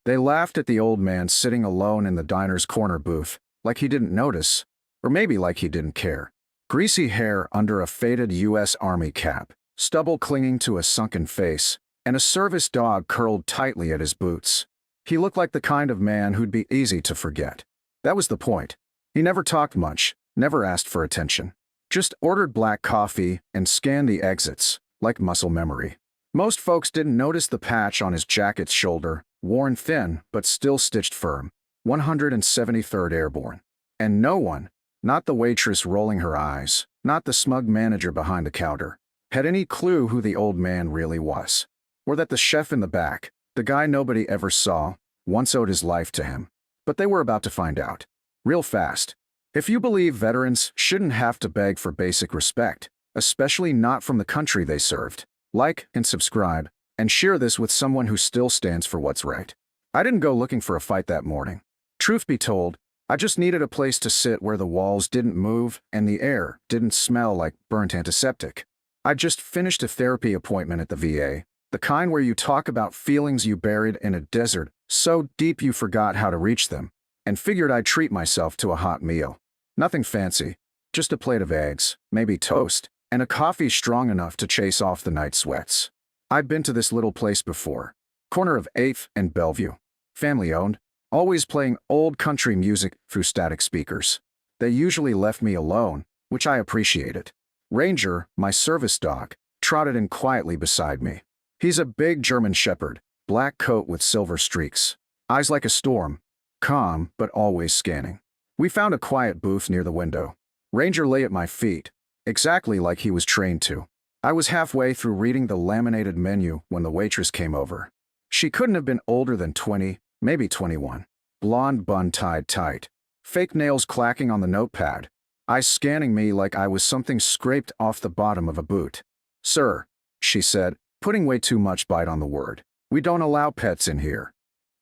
They laughed at the old man sitting alone in the diner's corner booth, like he didn't notice, or maybe like he didn't care. Greasy hair under a faded U.S. Army cap, stubble clinging to a sunken face, and a service dog curled tightly at his boots. He looked like the kind of man who'd be easy to forget. That was the point. He never talked much, never asked for attention. Just ordered black coffee and scanned the exits, like muscle memory. Most folks didn't notice the patch on his jacket's shoulder, worn thin but still stitched firm, 173rd Airborne. And no one, not the waitress rolling her eyes, not the smug manager behind the counter, had any clue who the old man really was. Or that the chef in the back, the guy nobody ever saw, once owed his life to him. But they were about to find out. Real fast. If you believe veterans shouldn't have to beg for basic respect, especially not from the country they served, like and subscribe, and share this with someone who still stands for what's right. I didn't go looking for a fight that morning. Truth be told, I just needed a place to sit where the walls didn't move and the air didn't smell like burnt antiseptic. I just finished a therapy appointment at the VA, the kind where you talk about feelings you buried in a desert so deep you forgot how to reach them, and figured I'd treat myself to a hot meal. Nothing fancy, just a plate of eggs, maybe toast, and a coffee strong enough to chase off the night sweats. I'd been to this little place before, corner of 8th and Bellevue. Family-owned, always playing old country music through static speakers. They usually left me alone, which I appreciated. Ranger, my service dog, trotted in quietly beside me. He's a big German shepherd, black coat with silver streaks, eyes like a storm, calm but always scanning. We found a quiet booth near the window. Ranger lay at my feet, exactly like he was trained to. I was halfway through reading the laminated menu when the waitress came over. She couldn't have been older than 20, maybe 21. Blonde bun tied tight, fake nails clacking on the notepad, eyes scanning me like I was something scraped off the bottom of a boot. "Sir," she said, putting way too much bite on the word, "we don't allow pets in here."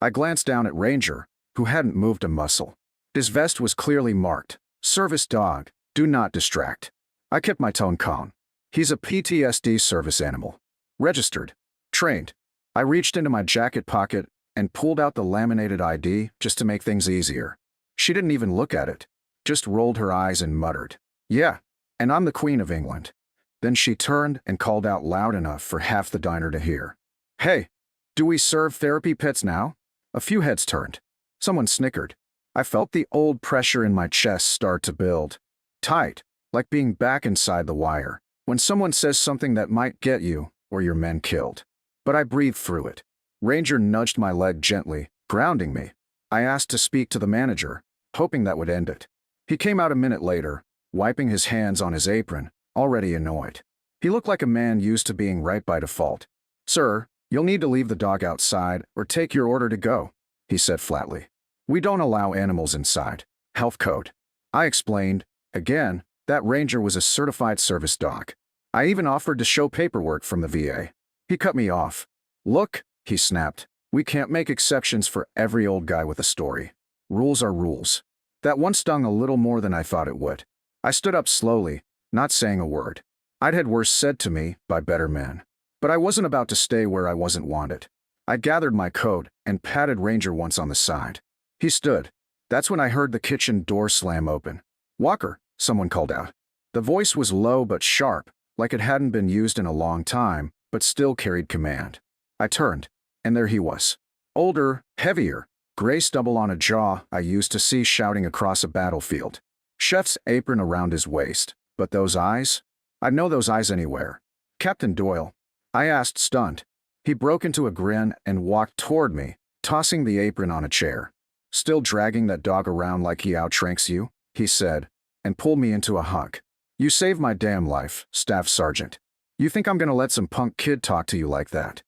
I glanced down at Ranger, who hadn't moved a muscle. His vest was clearly marked, "Service dog, do not distract." I kept my tone calm. He's a PTSD service animal. Registered. Trained. I reached into my jacket pocket and pulled out the laminated ID just to make things easier. She didn't even look at it, just rolled her eyes and muttered, "Yeah, and I'm the Queen of England." Then she turned and called out loud enough for half the diner to hear. "Hey, do we serve therapy pets now?" A few heads turned. Someone snickered. I felt the old pressure in my chest start to build. Tight, like being back inside the wire, when someone says something that might get you or your men killed. But I breathed through it. Ranger nudged my leg gently, grounding me. I asked to speak to the manager, hoping that would end it. He came out a minute later, wiping his hands on his apron, already annoyed. He looked like a man used to being right by default. "Sir, you'll need to leave the dog outside or take your order to go," he said flatly. "We don't allow animals inside. Health code." I explained, again, that Ranger was a certified service dog. I even offered to show paperwork from the VA. He cut me off. "Look," he snapped, "we can't make exceptions for every old guy with a story. Rules are rules." That one stung a little more than I thought it would. I stood up slowly, not saying a word. I'd had worse said to me by better men. But I wasn't about to stay where I wasn't wanted. I gathered my coat and patted Ranger once on the side. He stood. That's when I heard the kitchen door slam open. "Walker," someone called out. The voice was low but sharp, like it hadn't been used in a long time, but still carried command. I turned, and there he was. Older, heavier, gray stubble on a jaw I used to see shouting across a battlefield. Chef's apron around his waist, but those eyes? I'd know those eyes anywhere. "Captain Doyle?" I asked, stunned. He broke into a grin and walked toward me, tossing the apron on a chair. "Still dragging that dog around like he outranks you?" he said, and pulled me into a hug. "You saved my damn life, Staff Sergeant. You think I'm gonna let some punk kid talk to you like that?"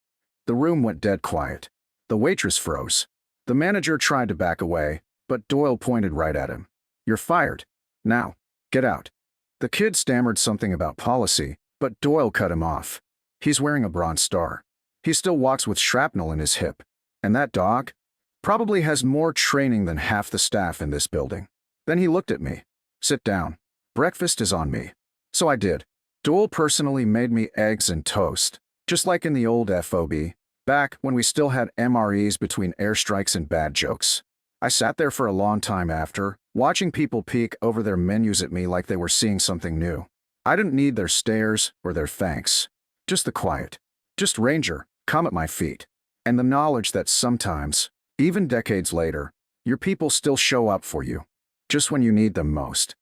The room went dead quiet. The waitress froze. The manager tried to back away, but Doyle pointed right at him. "You're fired. Now, get out." The kid stammered something about policy, but Doyle cut him off. "He's wearing a Bronze Star. He still walks with shrapnel in his hip. And that dog? Probably has more training than half the staff in this building." Then he looked at me. "Sit down. Breakfast is on me." So I did. Doyle personally made me eggs and toast, just like in the old FOB, Back when we still had MREs between airstrikes and bad jokes. I sat there for a long time after, watching people peek over their menus at me like they were seeing something new. I didn't need their stares or their thanks. Just the quiet. Just Ranger, come at my feet. And the knowledge that sometimes, even decades later, your people still show up for you. Just when you need them most.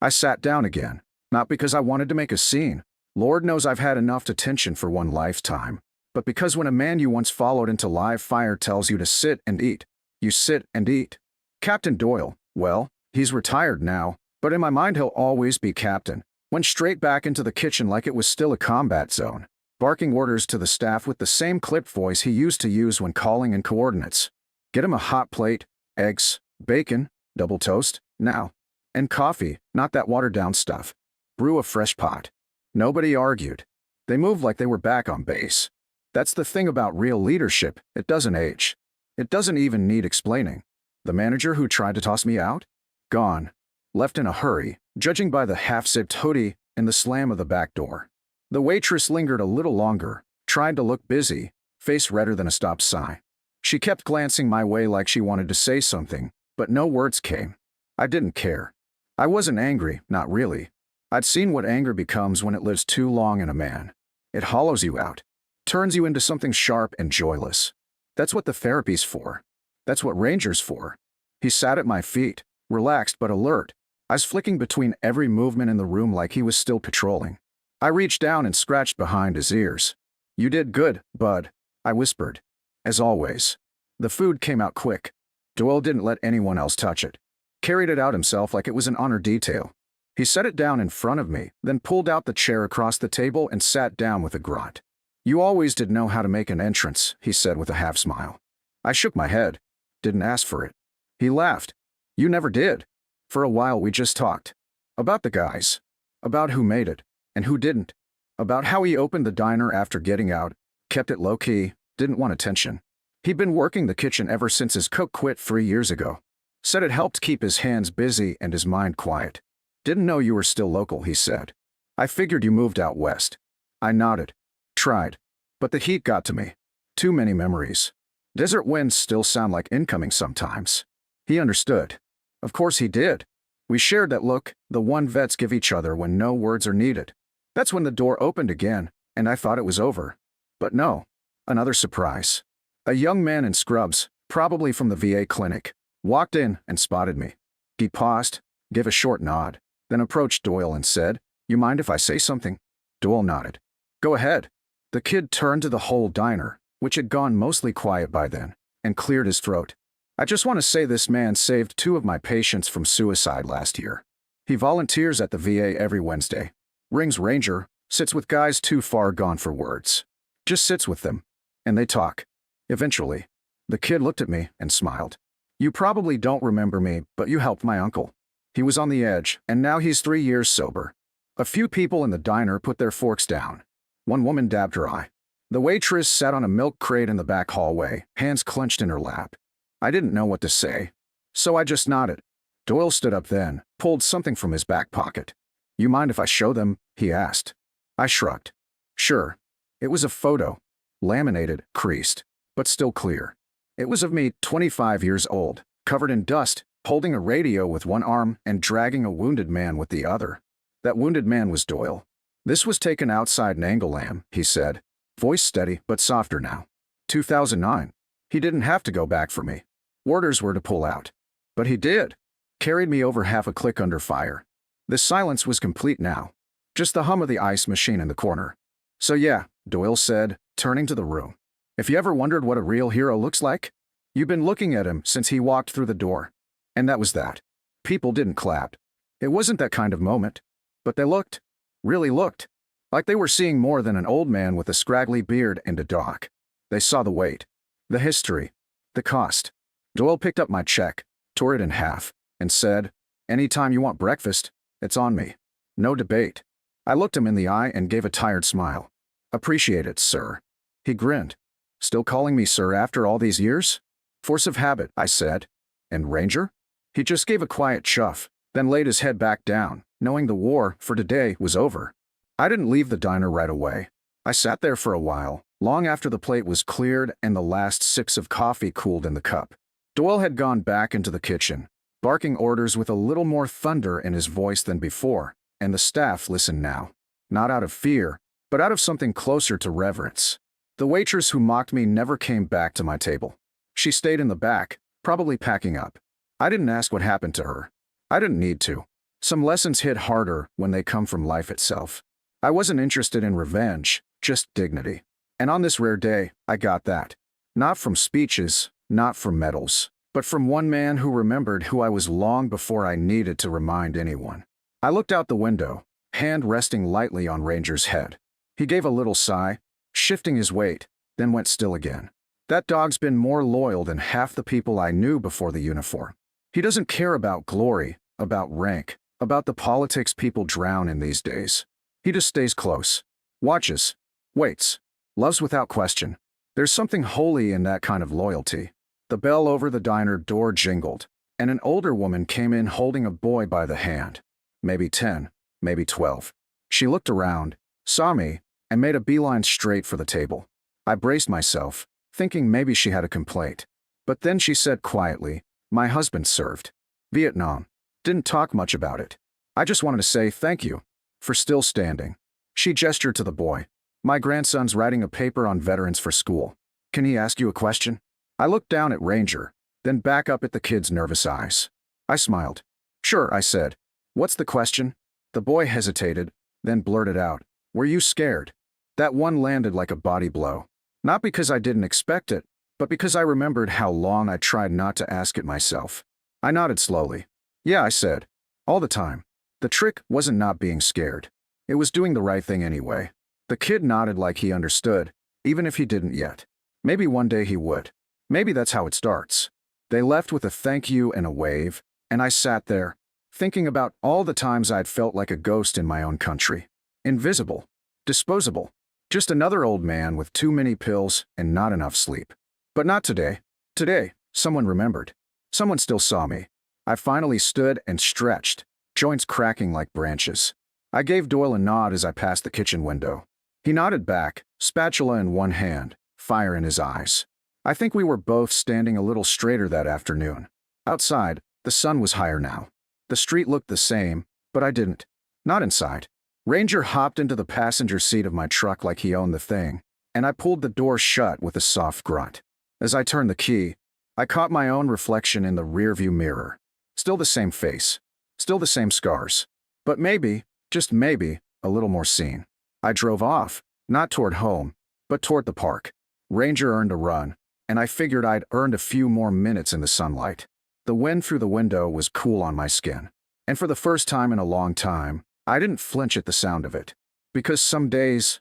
I sat down again, not because I wanted to make a scene. Lord knows I've had enough attention for one lifetime. But because when a man you once followed into live fire tells you to sit and eat, you sit and eat. Captain Doyle, well, he's retired now, but in my mind he'll always be Captain. Went straight back into the kitchen like it was still a combat zone, barking orders to the staff with the same clipped voice he used to use when calling in coordinates. Get him a hot plate, eggs, bacon, double toast, now. And coffee, not that watered-down stuff. Brew a fresh pot. Nobody argued. They moved like they were back on base. That's the thing about real leadership, it doesn't age. It doesn't even need explaining. The manager who tried to toss me out? Gone. Left in a hurry, judging by the half-zipped hoodie and the slam of the back door. The waitress lingered a little longer, tried to look busy, face redder than a stop sign. She kept glancing my way like she wanted to say something, but no words came. I didn't care. I wasn't angry, not really. I'd seen what anger becomes when it lives too long in a man. It hollows you out. Turns you into something sharp and joyless. That's what the therapy's for. That's what Ranger's for. He sat at my feet, relaxed but alert, eyes flicking between every movement in the room like he was still patrolling. I reached down and scratched behind his ears. You did good, bud, I whispered. As always. The food came out quick. Doyle didn't let anyone else touch it. Carried it out himself like it was an honor detail. He set it down in front of me, then pulled out the chair across the table and sat down with a grunt. You always did know how to make an entrance, he said with a half-smile. I shook my head. Didn't ask for it. He laughed. You never did. For a while we just talked. About the guys. About who made it, and who didn't. About how he opened the diner after getting out, kept it low-key, didn't want attention. He'd been working the kitchen ever since his cook quit 3 years ago. Said it helped keep his hands busy and his mind quiet. Didn't know you were still local, he said. I figured you moved out west. I nodded. Tried. But the heat got to me. Too many memories. Desert winds still sound like incoming sometimes. He understood. Of course he did. We shared that look, the one vets give each other when no words are needed. That's when the door opened again, and I thought it was over. But no. Another surprise. A young man in scrubs, probably from the VA clinic, walked in and spotted me. He paused, gave a short nod, then approached Doyle and said, You mind if I say something? Doyle nodded. Go ahead. The kid turned to the whole diner, which had gone mostly quiet by then, and cleared his throat. I just want to say this man saved 2 of my patients from suicide last year. He volunteers at the VA every Wednesday. Rings Ranger, sits with guys too far gone for words. Just sits with them. And they talk. Eventually. The kid looked at me and smiled. You probably don't remember me, but you helped my uncle. He was on the edge, and now he's 3 years sober. A few people in the diner put their forks down. One woman dabbed her eye. The waitress sat on a milk crate in the back hallway, hands clenched in her lap. I didn't know what to say, so I just nodded. Doyle stood up then, pulled something from his back pocket. You mind if I show them? He asked. I shrugged. Sure. It was a photo. Laminated, creased, but still clear. It was of me, 25 years old, covered in dust, holding a radio with one arm and dragging a wounded man with the other. That wounded man was Doyle. This was taken outside an angle lamb, he said, voice steady but softer now. 2009. He didn't have to go back for me. Orders were to pull out. But he did. Carried me over half a click under fire. The silence was complete now. Just the hum of the ice machine in the corner. So yeah, Doyle said, turning to the room. If you ever wondered what a real hero looks like, you've been looking at him since he walked through the door. And that was that. People didn't clap. It wasn't that kind of moment. But they looked. Really looked. Like they were seeing more than an old man with a scraggly beard and a dog. They saw the weight. The history. The cost. Doyle picked up my check, tore it in half, and said, Anytime you want breakfast, it's on me. No debate. I looked him in the eye and gave a tired smile. Appreciate it, sir. He grinned. Still calling me sir after all these years? Force of habit, I said. And Ranger? He just gave a quiet chuff, then laid his head back down, knowing the war, for today, was over. I didn't leave the diner right away. I sat there for a while, long after the plate was cleared and the last sips of coffee cooled in the cup. Doyle had gone back into the kitchen, barking orders with a little more thunder in his voice than before, and the staff listened now. Not out of fear, but out of something closer to reverence. The waitress who mocked me never came back to my table. She stayed in the back, probably packing up. I didn't ask what happened to her. I didn't need to. Some lessons hit harder when they come from life itself. I wasn't interested in revenge, just dignity. And on this rare day, I got that. Not from speeches, not from medals, but from one man who remembered who I was long before I needed to remind anyone. I looked out the window, hand resting lightly on Ranger's head. He gave a little sigh, shifting his weight, then went still again. That dog's been more loyal than half the people I knew before the uniform. He doesn't care about glory, about rank, about the politics people drown in these days. He just stays close, watches, waits, loves without question. There's something holy in that kind of loyalty. The bell over the diner door jingled, and an older woman came in holding a boy by the hand. Maybe 10, maybe 12. She looked around, saw me, and made a beeline straight for the table. I braced myself, thinking maybe she had a complaint. But then she said quietly, "My husband served Vietnam." Didn't talk much about it. I just wanted to say thank you for still standing. She gestured to the boy. "My grandson's writing a paper on veterans for school. Can he ask you a question?" I looked down at Ranger, then back up at the kid's nervous eyes. I smiled. "Sure," I said. "What's the question?" The boy hesitated, then blurted out, "Were you scared?" That one landed like a body blow. Not because I didn't expect it, but because I remembered how long I tried not to ask it myself. I nodded slowly. "Yeah," I said. "All the time." The trick wasn't not being scared. It was doing the right thing anyway. The kid nodded like he understood, even if he didn't yet. Maybe one day he would. Maybe that's how it starts. They left with a thank you and a wave, and I sat there, thinking about all the times I'd felt like a ghost in my own country. Invisible. Disposable. Just another old man with too many pills and not enough sleep. But not today. Today, someone remembered. Someone still saw me. I finally stood and stretched, joints cracking like branches. I gave Doyle a nod as I passed the kitchen window. He nodded back, spatula in one hand, fire in his eyes. I think we were both standing a little straighter that afternoon. Outside, the sun was higher now. The street looked the same, but I didn't. Not inside. Ranger hopped into the passenger seat of my truck like he owned the thing, and I pulled the door shut with a soft grunt. As I turned the key, I caught my own reflection in the rearview mirror. Still the same face. Still the same scars. But maybe, just maybe, a little more seen. I drove off, not toward home, but toward the park. Ranger earned a run, and I figured I'd earned a few more minutes in the sunlight. The wind through the window was cool on my skin. And for the first time in a long time, I didn't flinch at the sound of it. Because some days,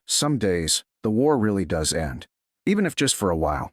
the war really does end. Even if just for a while.